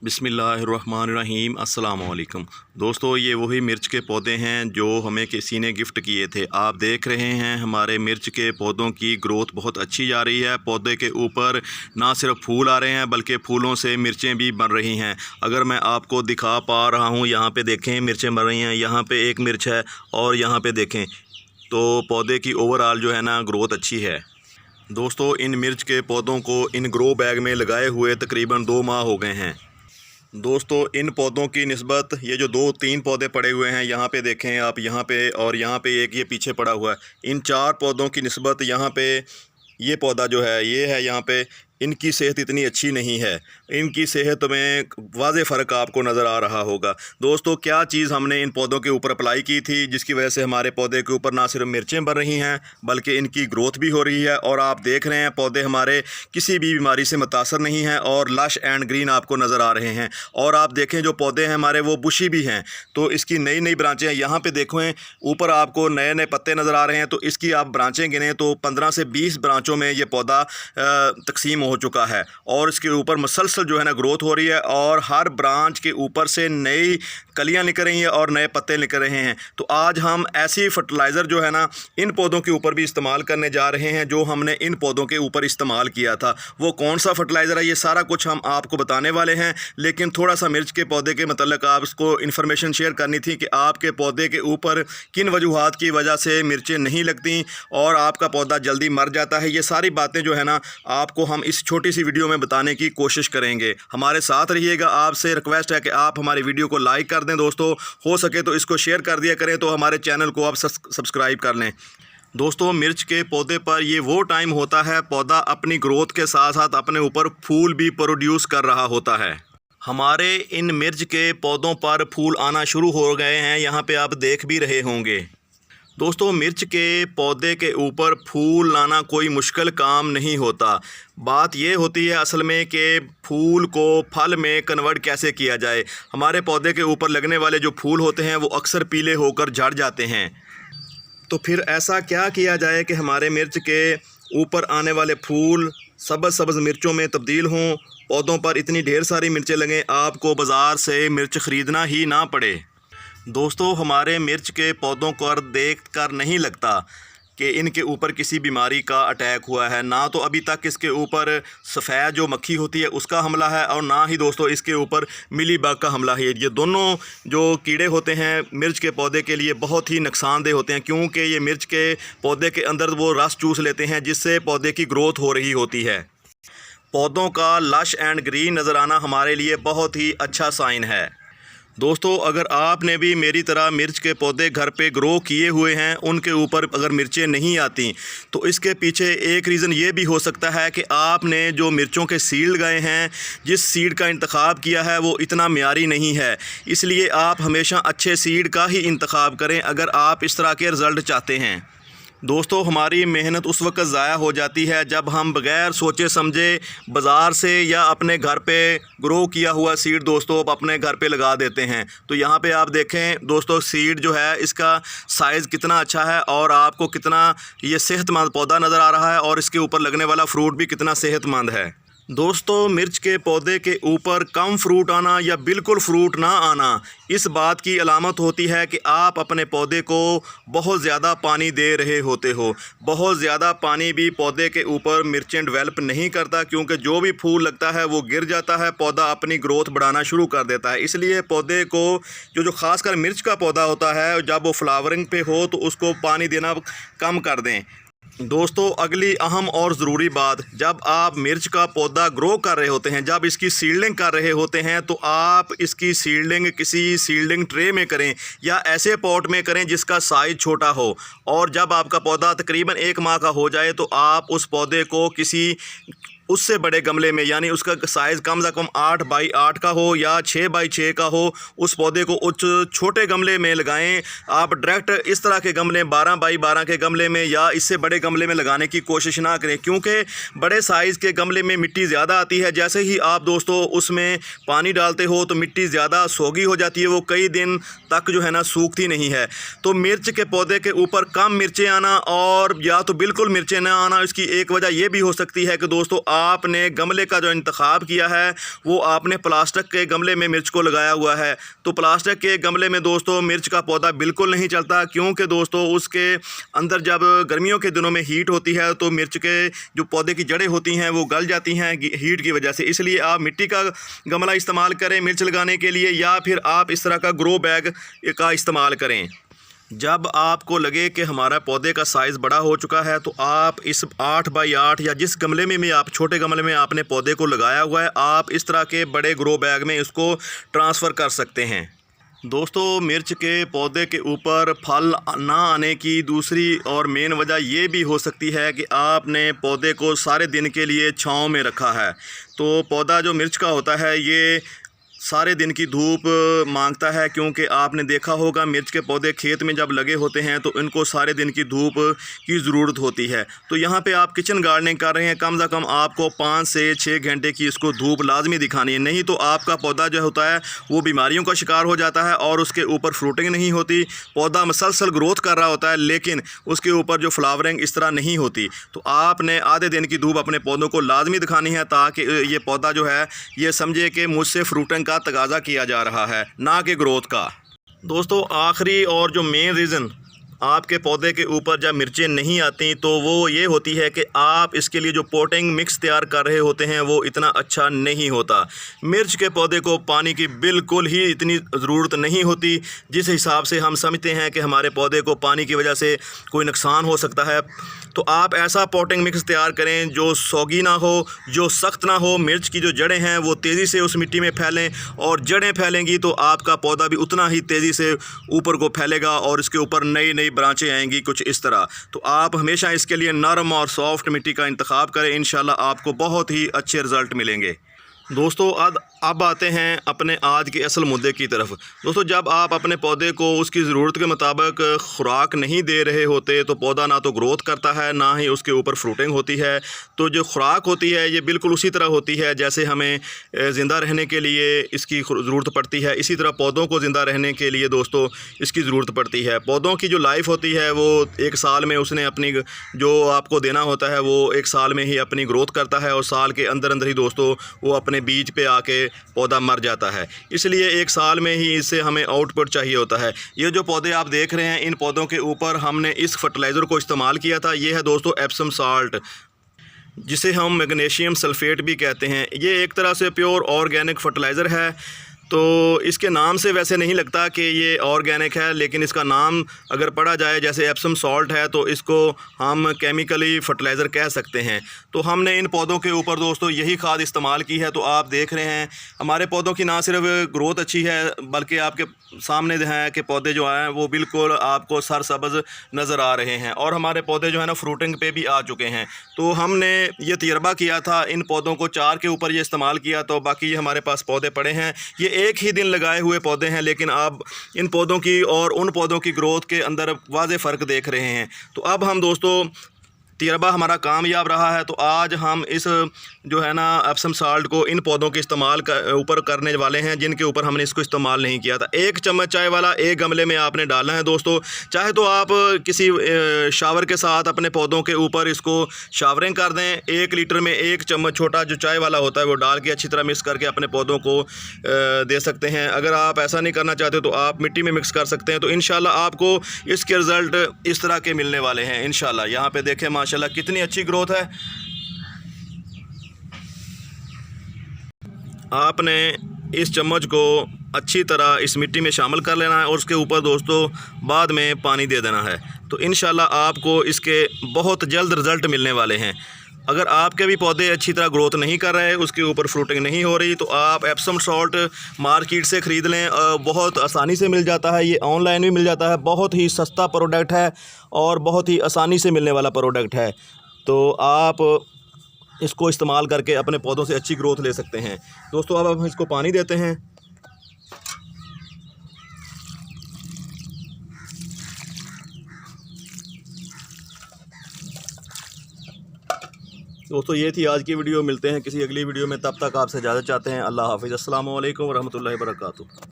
बिस्मिल्लाहिर्रहमानिर्रहीम अस्सलाम वालेकुम दोस्तों, ये वही मिर्च के पौधे हैं जो हमें किसी ने गिफ्ट किए थे। आप देख रहे हैं हमारे मिर्च के पौधों की ग्रोथ बहुत अच्छी जा रही है। पौधे के ऊपर ना सिर्फ फूल आ रहे हैं बल्कि फूलों से मिर्चें भी बन रही हैं। अगर मैं आपको दिखा पा रहा हूँ, यहाँ पे देखें मिर्चें बन रही हैं। यहाँ पे एक मिर्च है और यहाँ पे देखें तो पौधे की ओवरऑल जो है ना ग्रोथ अच्छी है। दोस्तों, इन मिर्च के पौधों को इन ग्रो बैग में लगाए हुए तकरीबन 2 माह हो गए हैं। दोस्तों, इन पौधों की निस्बत ये जो 2-3 पौधे पड़े हुए हैं, यहाँ पे देखें आप, यहाँ पे और यहाँ पे एक ये पीछे पड़ा हुआ है, इन 4 पौधों की निस्बत यहाँ पे ये पौधा जो है ये है, यहाँ पे इनकी सेहत इतनी अच्छी नहीं है। इनकी सेहत में वाज़े फ़र्क आपको नज़र आ रहा होगा। दोस्तों, क्या चीज़ हमने इन पौधों के ऊपर अप्लाई की थी जिसकी वजह से हमारे पौधे के ऊपर ना सिर्फ मिर्चें बन रही हैं बल्कि इनकी ग्रोथ भी हो रही है। और आप देख रहे हैं पौधे हमारे किसी भी बीमारी से मुतासर नहीं हैं और लश एंड ग्रीन आपको नज़र आ रहे हैं। और आप देखें जो पौधे हैं हमारे वो बुशी भी हैं, तो इसकी नई नई ब्रांचें हैं। यहाँ पर देखें ऊपर आपको नए नए पत्ते नज़र आ रहे हैं, तो इसकी आप ब्रांचें गिनें तो 15 से 20 ब्रांचों में ये पौधा तकसीम हो चुका है और इसके ऊपर मुसलसल जो है ना ग्रोथ हो रही है और हर ब्रांच के ऊपर से नई कलियां निकल रही हैं और नए पत्ते निकल रहे हैं। तो आज हम ऐसी फर्टिलाइज़र जो है ना इन पौधों के ऊपर भी इस्तेमाल करने जा रहे हैं जो हमने इन पौधों के ऊपर इस्तेमाल किया था। वो कौन सा फर्टिलाइज़र है ये सारा कुछ हम आपको बताने वाले हैं, लेकिन थोड़ा सा मिर्च के पौधे के मतलब आपको इन्फॉर्मेशन शेयर करनी थी कि आपके पौधे के ऊपर किन वजूहात की वजह से मिर्चें नहीं लगती और आपका पौधा जल्दी मर जाता है। ये सारी बातें जो है ना आपको हम इस छोटी सी वीडियो में बताने की कोशिश करेंगे। हमारे साथ रहिएगा। आपसे रिक्वेस्ट है कि आप हमारी वीडियो को लाइक कर दें दोस्तों, हो सके तो इसको शेयर कर दिया करें तो हमारे चैनल को आप सब्सक्राइब कर लें। दोस्तों, मिर्च के पौधे पर ये वो टाइम होता है पौधा अपनी ग्रोथ के साथ साथ अपने ऊपर फूल भी प्रोड्यूस कर रहा होता है। हमारे इन मिर्च के पौधों पर फूल आना शुरू हो गए हैं, यहाँ पे आप देख भी रहे होंगे। दोस्तों, मिर्च के पौधे के ऊपर फूल लाना कोई मुश्किल काम नहीं होता। बात ये होती है असल में कि फूल को फल में कन्वर्ट कैसे किया जाए। हमारे पौधे के ऊपर लगने वाले जो फूल होते हैं वो अक्सर पीले होकर झड़ जाते हैं। तो फिर ऐसा क्या किया जाए कि हमारे मिर्च के ऊपर आने वाले फूल सब्ज़ सब्ज़ मिर्चों में तब्दील हों, पौधों पर इतनी ढेर सारी मिर्चें लगें, आपको बाज़ार से मिर्च ख़रीदना ही ना पड़े। दोस्तों, हमारे मिर्च के पौधों को देख कर नहीं लगता कि इनके ऊपर किसी बीमारी का अटैक हुआ है। ना तो अभी तक इसके ऊपर सफ़ेद जो मक्खी होती है उसका हमला है और ना ही दोस्तों इसके ऊपर मिलीबग का हमला है। ये दोनों जो कीड़े होते हैं मिर्च के पौधे के लिए बहुत ही नुकसानदेह होते हैं, क्योंकि ये मिर्च के पौधे के अंदर वो रस चूस लेते हैं जिससे पौधे की ग्रोथ हो रही होती है। पौधों का लश एंड ग्रीन नज़र आना हमारे लिए बहुत ही अच्छा साइन है। दोस्तों, अगर आपने भी मेरी तरह मिर्च के पौधे घर पे ग्रो किए हुए हैं, उनके ऊपर अगर मिर्चें नहीं आती तो इसके पीछे एक रीज़न ये भी हो सकता है कि आपने जो मिर्चों के सीड लगाए हैं, जिस सीड का इंतखाब किया है वो इतना मियारी नहीं है। इसलिए आप हमेशा अच्छे सीड का ही इंतखाब करें अगर आप इस तरह के रिज़ल्ट चाहते हैं। दोस्तों, हमारी मेहनत उस वक्त ज़ाया हो जाती है जब हम बग़ैर सोचे समझे बाज़ार से या अपने घर पे ग्रो किया हुआ सीड दोस्तों अपने घर पे लगा देते हैं। तो यहाँ पे आप देखें दोस्तों, सीड जो है इसका साइज़ कितना अच्छा है और आपको कितना ये सेहतमंद पौधा नज़र आ रहा है और इसके ऊपर लगने वाला फ्रूट भी कितना सेहतमंद है। दोस्तों, मिर्च के पौधे के ऊपर कम फ्रूट आना या बिल्कुल फ्रूट ना आना इस बात की अलामत होती है कि आप अपने पौधे को बहुत ज़्यादा पानी दे रहे होते हो। बहुत ज़्यादा पानी भी पौधे के ऊपर मिर्चें डेवलप नहीं करता, क्योंकि जो भी फूल लगता है वो गिर जाता है, पौधा अपनी ग्रोथ बढ़ाना शुरू कर देता है। इसलिए पौधे को जो ख़ासकर मिर्च का पौधा होता है जब वो फ्लावरिंग पे हो तो उसको पानी देना कम कर दें। दोस्तों, अगली अहम और ज़रूरी बात, जब आप मिर्च का पौधा ग्रो कर रहे होते हैं, जब इसकी सीडलिंग कर रहे होते हैं तो आप इसकी सीडलिंग किसी सीडलिंग ट्रे में करें या ऐसे पॉट में करें जिसका साइज़ छोटा हो। और जब आपका पौधा तकरीबन 1 माह का हो जाए तो आप उस पौधे को किसी उससे बड़े गमले में, यानी उसका साइज़ कम से कम 8 बाई 8 का हो या 6 बाई 6 का हो, उस पौधे को उस छोटे गमले में लगाएं। आप डायरेक्ट इस तरह के गमले 12 बाई 12 के गमले में या इससे बड़े गमले में लगाने की कोशिश ना करें, क्योंकि बड़े साइज़ के गमले में मिट्टी ज़्यादा आती है। जैसे ही आप दोस्तों उसमें पानी डालते हो तो मिट्टी ज़्यादा सोगी हो जाती है, वो कई दिन तक जो है ना सूखती नहीं है। तो मिर्च के पौधे के ऊपर कम मिर्चें आना और या तो बिल्कुल मिर्चें ना आना, इसकी एक वजह यह भी हो सकती है कि दोस्तों आपने गमले का जो इंतखाब किया है वो आपने प्लास्टिक के गमले में मिर्च को लगाया हुआ है। तो प्लास्टिक के गमले में दोस्तों मिर्च का पौधा बिल्कुल नहीं चलता, क्योंकि दोस्तों उसके अंदर जब गर्मियों के दिनों में हीट होती है तो मिर्च के जो पौधे की जड़ें होती हैं वो गल जाती हैं हीट की वजह से। इसलिए आप मिट्टी का गमला इस्तेमाल करें मिर्च लगाने के लिए, या फिर आप इस तरह का ग्रो बैग का इस्तेमाल करें। जब आपको लगे कि हमारा पौधे का साइज़ बड़ा हो चुका है तो आप इस 8 बाई 8 या जिस गमले में भी आप छोटे गमले में आपने पौधे को लगाया हुआ है, आप इस तरह के बड़े ग्रो बैग में इसको ट्रांसफ़र कर सकते हैं। दोस्तों मिर्च के पौधे के ऊपर फल ना आने की दूसरी और मेन वजह ये भी हो सकती है कि आपने पौधे को सारे दिन के लिए छांव में रखा है। तो पौधा जो मिर्च का होता है ये सारे दिन की धूप मांगता है, क्योंकि आपने देखा होगा मिर्च के पौधे खेत में जब लगे होते हैं तो इनको सारे दिन की धूप की ज़रूरत होती है। तो यहाँ पे आप किचन गार्डनिंग कर रहे हैं, कम से कम आपको 5 से 6 घंटे की इसको धूप लाजमी दिखानी है, नहीं तो आपका पौधा जो होता है वो बीमारियों का शिकार हो जाता है और उसके ऊपर फ्रूटिंग नहीं होती। पौधा मसलसल ग्रोथ कर रहा होता है लेकिन उसके ऊपर जो फ्लावरिंग इस तरह नहीं होती। तो आपने आधे दिन की धूप अपने पौधों को लाजमी दिखानी है ताकि ये पौधा जो है ये समझे कि मुझसे फ्रूटिंग का तगाज़ा किया जा रहा है, ना कि ग्रोथ का। दोस्तों आखिरी और जो मेन रीज़न आपके पौधे के ऊपर जब मिर्चें नहीं आती तो वो ये होती है कि आप इसके लिए जो पोटिंग मिक्स तैयार कर रहे होते हैं वो इतना अच्छा नहीं होता। मिर्च के पौधे को पानी की बिल्कुल ही इतनी ज़रूरत नहीं होती जिस हिसाब से हम समझते हैं कि हमारे पौधे को पानी की वजह से कोई नुकसान हो सकता है। तो आप ऐसा पोटिंग मिक्स तैयार करें जो सौगी ना हो, जो सख्त ना हो। मिर्च की जो जड़ें हैं वो तेज़ी से उस मिट्टी में फैलें और जड़ें फैलेंगी तो आपका पौधा भी उतना ही तेज़ी से ऊपर को फैलेगा और इसके ऊपर नई नई ब्रांचें आएंगी कुछ इस तरह। तो आप हमेशा इसके लिए नरम और सॉफ्ट मिट्टी का इंतखाब करें, इंशाल्लाह आपको बहुत ही अच्छे रिज़ल्ट मिलेंगे। दोस्तों अब आते हैं अपने आज के असल मुद्दे की तरफ। दोस्तों जब आप अपने पौधे को उसकी ज़रूरत के मुताबिक खुराक नहीं दे रहे होते तो पौधा ना तो ग्रोथ करता है ना ही उसके ऊपर फ्रूटिंग होती है। तो जो खुराक होती है ये बिल्कुल उसी तरह होती है जैसे हमें ज़िंदा रहने के लिए इसकी ज़रूरत पड़ती है, इसी तरह पौधों को ज़िंदा रहने के लिए दोस्तों इसकी ज़रूरत पड़ती है। पौधों की जो लाइफ होती है वो 1 साल में उसने अपनी जो आपको देना होता है वो 1 साल में ही अपनी ग्रोथ करता है और साल के अंदर अंदर ही दोस्तों वो अपने बीज पे आके पौधा मर जाता है। इसलिए 1 साल में ही इससे हमें आउटपुट चाहिए होता है। ये जो पौधे आप देख रहे हैं इन पौधों के ऊपर हमने इस फर्टिलाइज़र को इस्तेमाल किया था। ये है दोस्तों एप्सम साल्ट, जिसे हम मैग्नीशियम सल्फेट भी कहते हैं। ये एक तरह से प्योर ऑर्गेनिक फर्टिलाइज़र है। तो इसके नाम से वैसे नहीं लगता कि ये ऑर्गेनिक है, लेकिन इसका नाम अगर पढ़ा जाए जैसे एप्सम सॉल्ट है तो इसको हम केमिकली फर्टिलाइज़र कह सकते हैं। तो हमने इन पौधों के ऊपर दोस्तों यही खाद इस्तेमाल की है। तो आप देख रहे हैं हमारे पौधों की ना सिर्फ ग्रोथ अच्छी है बल्कि आपके सामने जो है कि पौधे जो हैं वो बिल्कुल आपको सरसब्ज़ नज़र आ रहे हैं और हमारे पौधे जो है ना फ्रूटिंग पे भी आ चुके हैं। तो हमने ये तजर्बा किया था, इन पौधों को 4 के ऊपर ये इस्तेमाल किया, तो बाकी ये हमारे पास पौधे पड़े हैं। ये एक ही दिन लगाए हुए पौधे हैं, लेकिन आप इन पौधों की और उन पौधों की ग्रोथ के अंदर वाज़े फ़र्क देख रहे हैं। तो अब हम दोस्तों तजर्बा हमारा कामयाब रहा है, तो आज हम इस जो है ना एप्सम साल्ट को इन पौधों के इस्तेमाल ऊपर करने वाले हैं जिनके ऊपर हमने इसको इस्तेमाल नहीं किया था। 1 चम्मच चाय वाला एक गमले में आपने डालना है दोस्तों। चाहे तो आप किसी शावर के साथ अपने पौधों के ऊपर इसको शावरिंग कर दें। 1 लीटर में 1 चम्मच छोटा जो चाय वाला होता है वो डाल के अच्छी तरह मिक्स करके अपने पौधों को दे सकते हैं। अगर आप ऐसा नहीं करना चाहते तो आप मिट्टी में मिक्स कर सकते हैं। तो इंशाल्लाह आपको इसके रिज़ल्ट इस तरह के मिलने वाले हैं इंशाल्लाह। यहाँ पे देखें माशाल्लाह कितनी अच्छी ग्रोथ है। आपने इस चम्मच को अच्छी तरह इस मिट्टी में शामिल कर लेना है और उसके ऊपर दोस्तों बाद में पानी दे देना है। तो इंशाल्लाह आपको इसके बहुत जल्द रिज़ल्ट मिलने वाले हैं। अगर आपके भी पौधे अच्छी तरह ग्रोथ नहीं कर रहे, उसके ऊपर फ्रूटिंग नहीं हो रही, तो आप एप्सम सॉल्ट मार्केट से ख़रीद लें। बहुत आसानी से मिल जाता है, ये ऑनलाइन भी मिल जाता है। बहुत ही सस्ता प्रोडक्ट है और बहुत ही आसानी से मिलने वाला प्रोडक्ट है। तो आप इसको इस्तेमाल करके अपने पौधों से अच्छी ग्रोथ ले सकते हैं। दोस्तों अब हम इसको पानी देते हैं। दोस्तों ये थी आज की वीडियो। मिलते हैं किसी अगली वीडियो में, तब तक आपसे इजाज़त चाहते हैं। अल्लाह हाफ़िज़। अस्सलामु अलैकुम व रहमतुल्लाहि व बरकातुहू।